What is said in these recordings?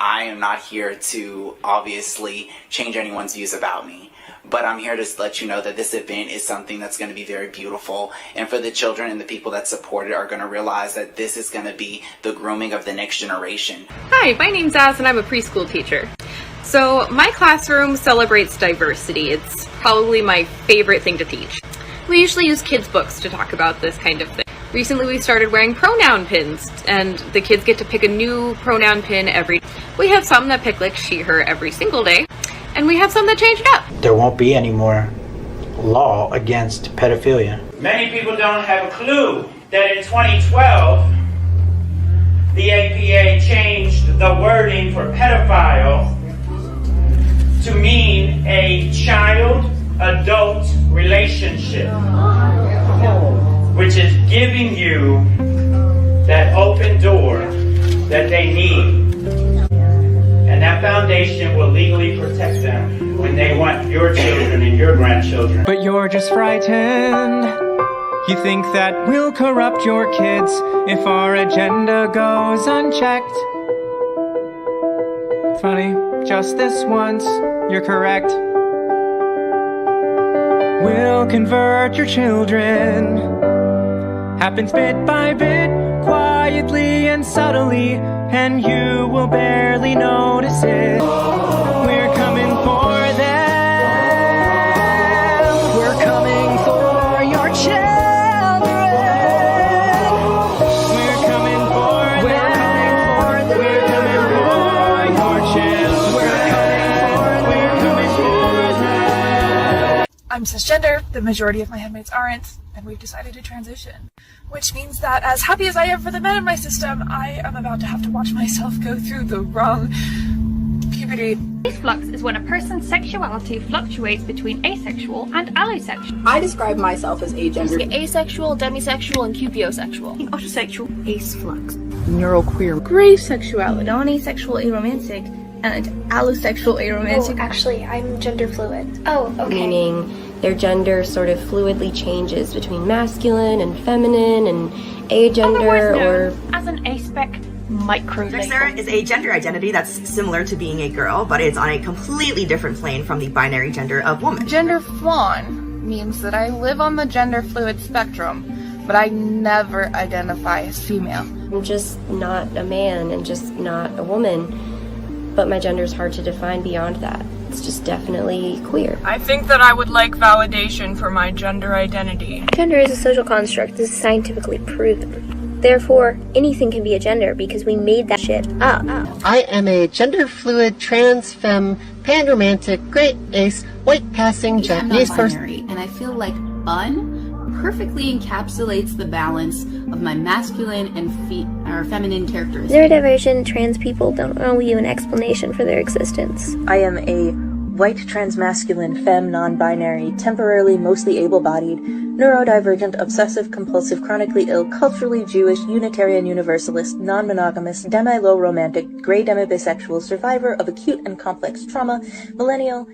I am not here to obviously change anyone's views about me. But I'm here to let you know that this event is something that's going to be very beautiful. And for the children and the people that support it are going to realize that this is going to be the grooming of the next generation. Hi, my name's Az and I'm a preschool teacher. So my classroom celebrates diversity. It's probably my favorite thing to teach. We usually use kids' books to talk about this kind of thing. Recently we started wearing pronoun pins, and the kids get to pick a new pronoun pin every day. We have some that pick like she, her every single day, and we have some that change it up. There won't be any more law against pedophilia. Many people don't have a clue that in 2012, the APA changed the wording for pedophile to mean a child-adult relationship, which is giving you that open door that they need. And that foundation will legally protect them when they want your children and your grandchildren. But you're just frightened. You think that we'll corrupt your kids if our agenda goes unchecked. Funny, just this once, you're correct. We'll convert your children. Happens bit by bit, quietly and subtly, and you will barely notice it. We're coming for them. We're coming for your children. We're coming for them. We're coming for your children. We're coming for them. I'm cisgender, the majority of my handmaids aren't, and we've decided to transition. Which means that as happy as I am for the men in my system, I am about to have to watch myself go through the wrong puberty. Flux is when a person's sexuality fluctuates between asexual and allosexual. I describe myself as agender. Asexual, demisexual, and cupiosexual. Autosexual, aceflux, neuroqueer, gray sexuality, non-asexual aromantic, and allosexual aromantic. Oh, actually, I'm gender fluid. Oh, okay. Meaning their gender sort of fluidly changes between masculine and feminine and agender, or as an aspec micro. Sarah is a gender identity that's similar to being a girl, but it's on a completely different plane from the binary gender of woman. Gender flawn means that I live on the gender fluid spectrum, but I never identify as female. I'm just not a man and just not a woman, but my gender is hard to define beyond that. It's just definitely queer. I think that I would like validation for my gender identity. Gender is a social construct. This is scientifically proven. Therefore, anything can be a gender because we made that shit up. I am a gender fluid, trans, femme, pan-romantic, great ace, white passing Japanese person. And I feel like bun perfectly encapsulates the balance of my masculine and feminine characteristics. Neurodivergent trans people don't owe you an explanation for their existence. I am a white transmasculine femme non-binary, temporarily mostly able-bodied, neurodivergent, obsessive-compulsive, chronically ill, culturally Jewish, Unitarian Universalist, non-monogamous, demi-low romantic, gray demi-bisexual, survivor of acute and complex trauma, millennial.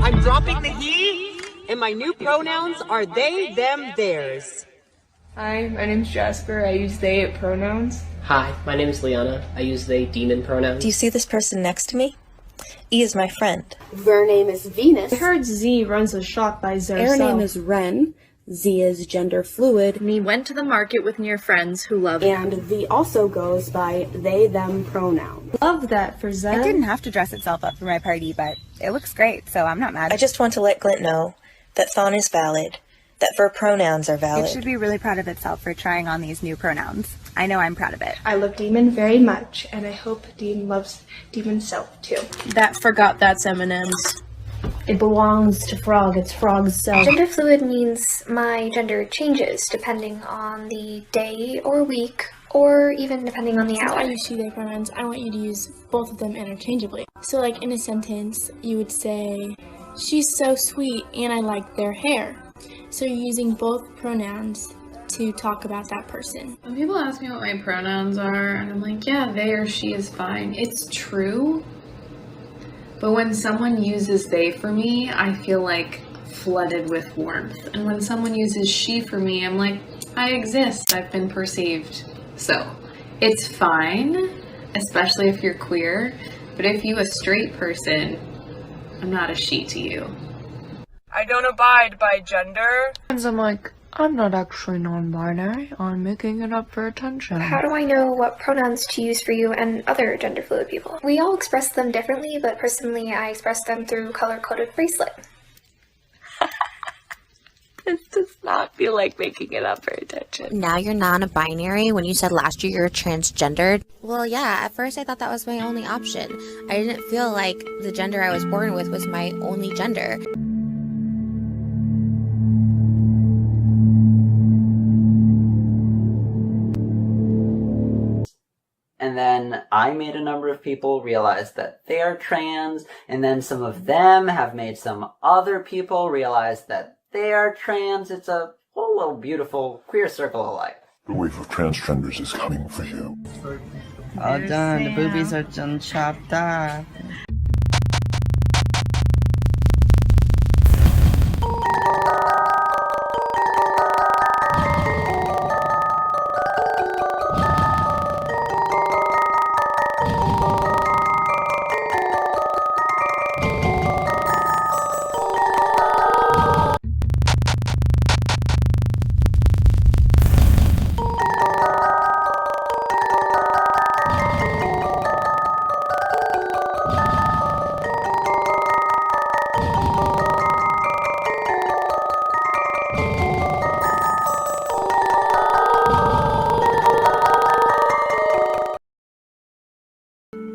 I'm dropping the he, and my new pronouns are they, them, theirs. Hi, my name's Jasper. I use they pronouns. Hi, my name is Liana. I use they demon pronouns. Do you see this person next to me? E is my friend. Their name is Venus. I heard Z runs a shop by Zercel. Their name is Ren. Z is gender fluid. Me went to the market with near friends who love and V also goes by they, them pronouns. Love that for Zen. It didn't have to dress itself up for my party, but it looks great, so I'm not mad. I just want to let Glint know that Thon is valid, that ver pronouns are valid. It should be really proud of itself for trying on these new pronouns. I know I'm proud of it. I love Demon very much, and I hope Demon loves Demon's self too. That forgot that's M&M's. It belongs to Frog. It's Frog's self. Gender fluid means my gender changes depending on the day or week, or even depending on the hour. I use she, they pronouns. I want you to use both of them interchangeably. So like in a sentence, you would say, she's so sweet and I like their hair. So you're using both pronouns to talk about that person. When people ask me what my pronouns are, and I'm like, yeah, they or she is fine. It's true. But when someone uses they for me, I feel like flooded with warmth. And when someone uses she for me, I'm like, I exist. I've been perceived. So, it's fine, especially if you're queer, but if you a straight person, I'm not a she to you. I don't abide by gender. And I'm like, I'm not actually non-binary. I'm making it up for attention. How do I know what pronouns to use for you and other gender fluid people? We all express them differently, but personally I express them through color-coded bracelet. This does not feel like making it up for attention. Now you're non-binary when you said last year you're transgendered? Well, yeah, at first I thought that was my only option. I didn't feel like the gender I was born with was my only gender. And then I made a number of people realize that they are trans, and then some of them have made some other people realize that they are trans. It's a whole little beautiful queer circle of life. The wave of transgenders is coming for you. All done. The boobies are done chopped off.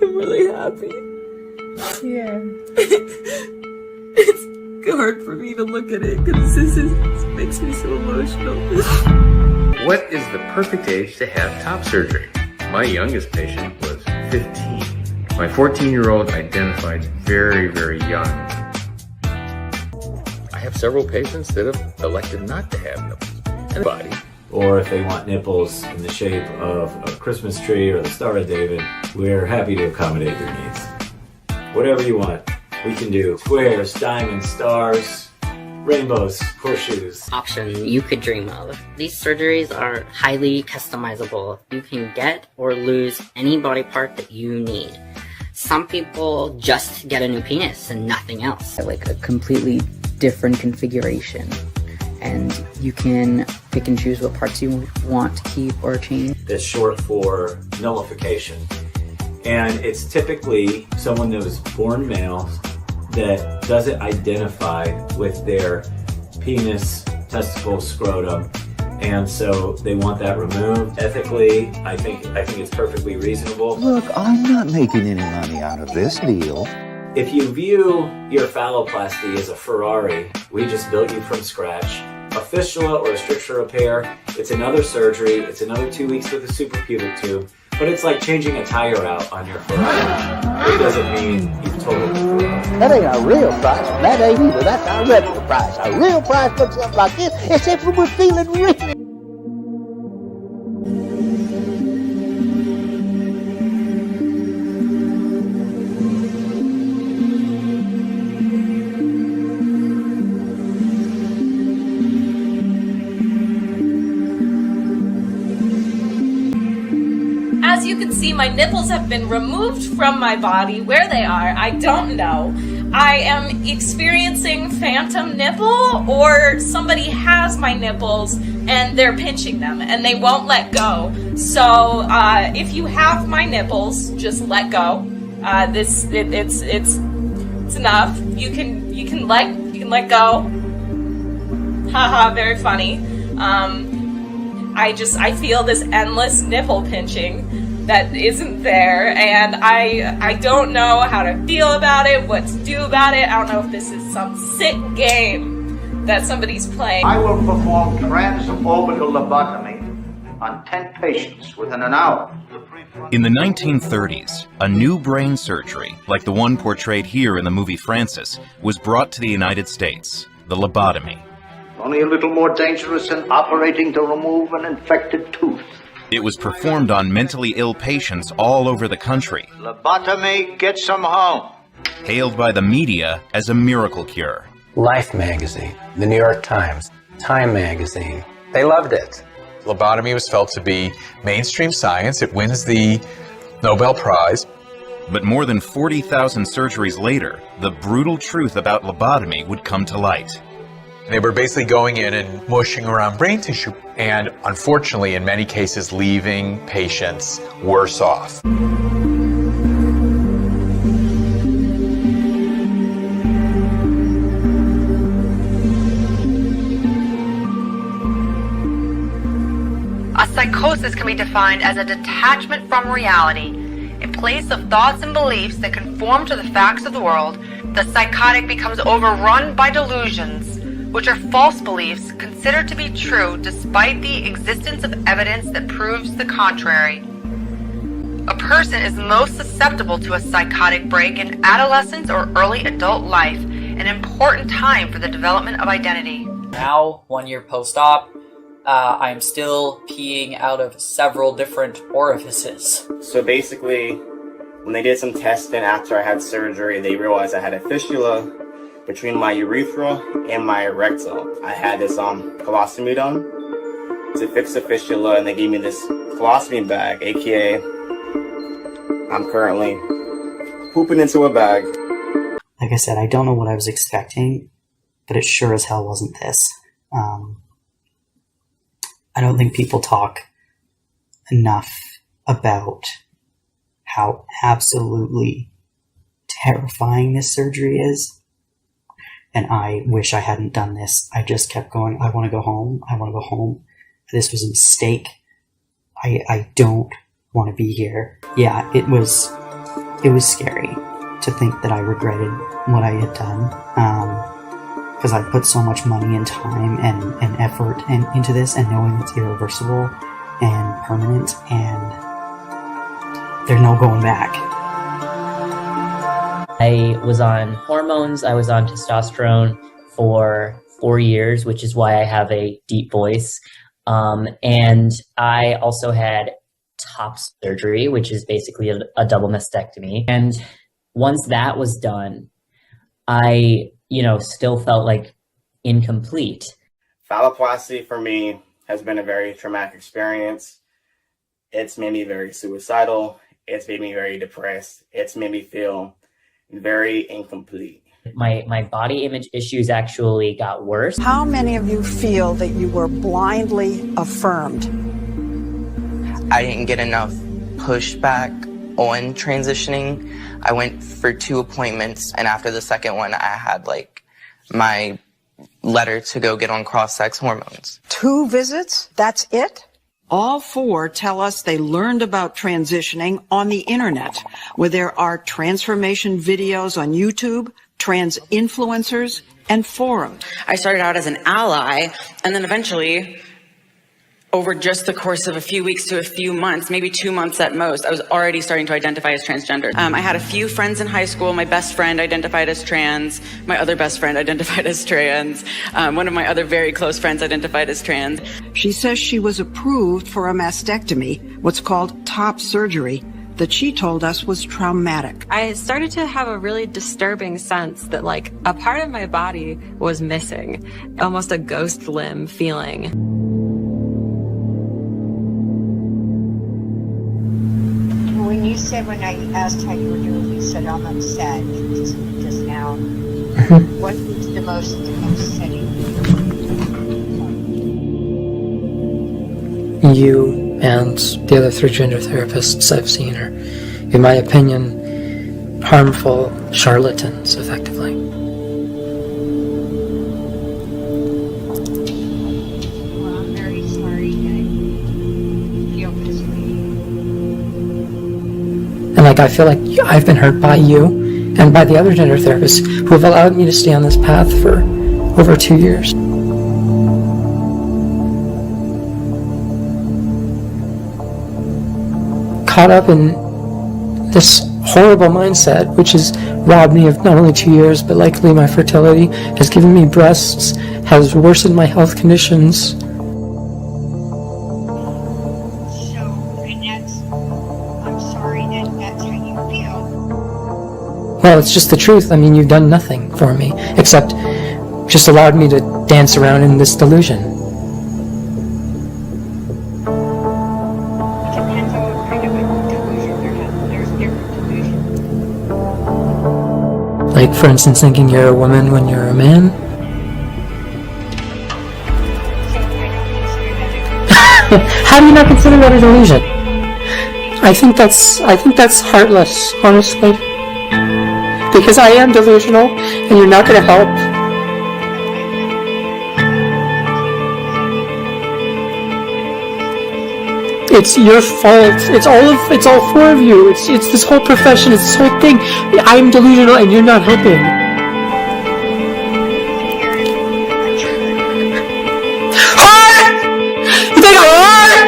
I'm really happy. Yeah. It's hard for me to look at it because this makes me so emotional. What is the perfect age to have top surgery? My youngest patient was 15. My 14-year-old identified very, very young. I have several patients that have elected not to have nipples. Or if they want nipples in the shape of a Christmas tree or the Star of David, we're happy to accommodate their needs. Whatever you want, we can do. Squares, diamonds, stars, rainbows, horseshoes. Option you could dream of. These surgeries are highly customizable. You can get or lose any body part that you need. Some people just get a new penis and nothing else. Like a completely different configuration. And you can pick and choose what parts you want to keep or change. That's short for nullification. And it's typically someone that was born male that doesn't identify with their penis, testicle, scrotum, and so they want that removed. Ethically, I think it's perfectly reasonable. Look, I'm not making any money out of this deal. If you view your phalloplasty as a Ferrari, we just built you from scratch. A fistula or a stricture repair, it's another surgery, it's another 2 weeks with a suprapubic tube, but it's like changing a tire out on your Ferrari. It doesn't mean you've totally screwed up. That ain't our real price, and that ain't either. That's our regular price. Our real price for something like this, except when we're feeling really... As you can see, my nipples have been removed from my body. Where they are, I don't know. I am experiencing phantom nipple, or somebody has my nipples and they're pinching them and they won't let go. So if you have my nipples, just let go. It's enough. You can let go. Haha, very funny. I feel this endless nipple pinching that isn't there, and I don't know how to feel about it, what to do about it. I don't know if this is some sick game that somebody's playing. I will perform transorbital lobotomy on 10 patients within an hour. In the 1930s, a new brain surgery, like the one portrayed here in the movie Francis, was brought to the United States, the lobotomy. Only a little more dangerous than operating to remove an infected tooth. It was performed on mentally ill patients all over the country. Lobotomy gets them home. Hailed by the media as a miracle cure. Life magazine, the New York Times, Time magazine, they loved it. Lobotomy was felt to be mainstream science. It wins the Nobel Prize. But more than 40,000 surgeries later, the brutal truth about lobotomy would come to light. They were basically going in and mushing around brain tissue, and unfortunately, in many cases, leaving patients worse off. A psychosis can be defined as a detachment from reality. In place of thoughts and beliefs that conform to the facts of the world, the psychotic becomes overrun by delusions, which are false beliefs considered to be true despite the existence of evidence that proves the contrary. A person is most susceptible to a psychotic break in adolescence or early adult life, an important time for the development of identity. Now, 1 year post-op, I'm still peeing out of several different orifices. So basically, when they did some testing after I had surgery, they realized I had a fistula between my urethra and my rectum. I had this colostomy done to fix the fistula, and they gave me this colostomy bag, aka I'm currently pooping into a bag. Like I said, I don't know what I was expecting, but it sure as hell wasn't this. I don't think people talk enough about how absolutely terrifying this surgery is. And I wish I hadn't done this. I just kept going, I want to go home. I want to go home. This was a mistake. I don't want to be here. Yeah, it was scary to think that I regretted what I had done. Because I put so much money and time and effort into this, and knowing it's irreversible and permanent, and there's no going back. I was on hormones, I was on testosterone for 4 years, which is why I have a deep voice. And I also had top surgery, which is basically a double mastectomy. And once that was done, I still felt like incomplete. Phalloplasty for me has been a very traumatic experience. It's made me very suicidal. It's made me very depressed. It's made me feel very incomplete. My body image issues actually got worse. How many of you feel that you were blindly affirmed? I didn't get enough pushback on transitioning. I went for 2 appointments, and after the second one, I had my letter to go get on cross-sex hormones. 2 visits? That's it? All 4 tell us they learned about transitioning on the internet, where there are transformation videos on YouTube, trans influencers, and forums. I started out as an ally, and then eventually, over just the course of a few weeks to a few months, maybe 2 months at most, I was already starting to identify as transgender. I had a few friends in high school. My best friend identified as trans. My other best friend identified as trans. One of my other very close friends identified as trans. She says she was approved for a mastectomy, what's called top surgery, that she told us was traumatic. I started to have a really disturbing sense that a part of my body was missing, almost a ghost limb feeling. When you said, when I asked how you were doing, you said I'm upset just now. What was the most upsetting? You and the other 3 gender therapists I've seen are, in my opinion, harmful charlatans, effectively. Well, I'm very sorry that you feel this way. And I feel like I've been hurt by you and by the other gender therapists who have allowed me to stay on this path for over 2 years. Caught up in this horrible mindset, which has robbed me of not only 2 years, but likely my fertility, has given me breasts, has worsened my health conditions. Well, it's just the truth. I mean, you've done nothing for me, except just allowed me to dance around in this delusion. Like, for instance, thinking you're a woman when you're a man. How do you not consider that a delusion? I think that's heartless, honestly. Because I am delusional, and you're not going to help. It's your fault. It's all four of you. It's this whole profession. It's this whole thing. I'm delusional, and you're not helping. You think I'm hard?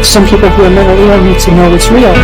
Some people who are mentally ill need to know it's real.